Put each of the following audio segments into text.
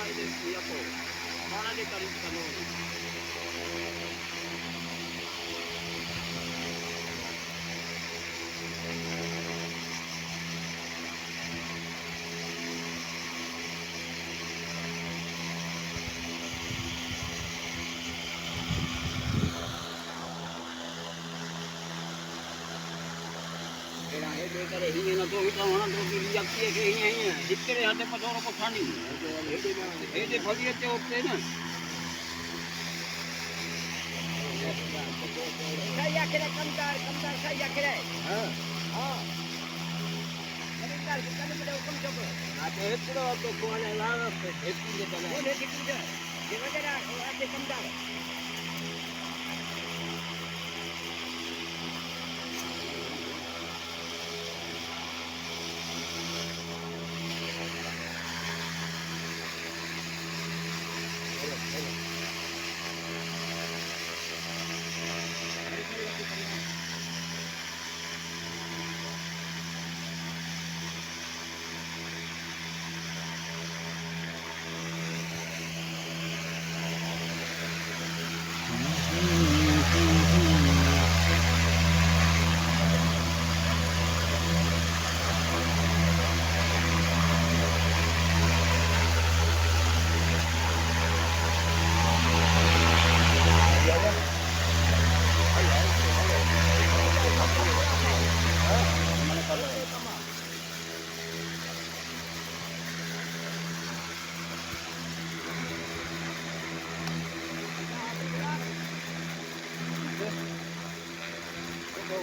itu ya po. Mana dia tarik kanun. Ini na to kita mana to lihat dia ke ini. Dikere hade pas orang ko thani. Ede phaliye te hote na. Saya kira kamdar saya kira. हाँ kita ni pada hukum coba. Ada itu tu kuala lah, itu dia dah. Boleh itu dia. Dia ada ada kamdar.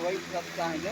वही सब चाहेंगे।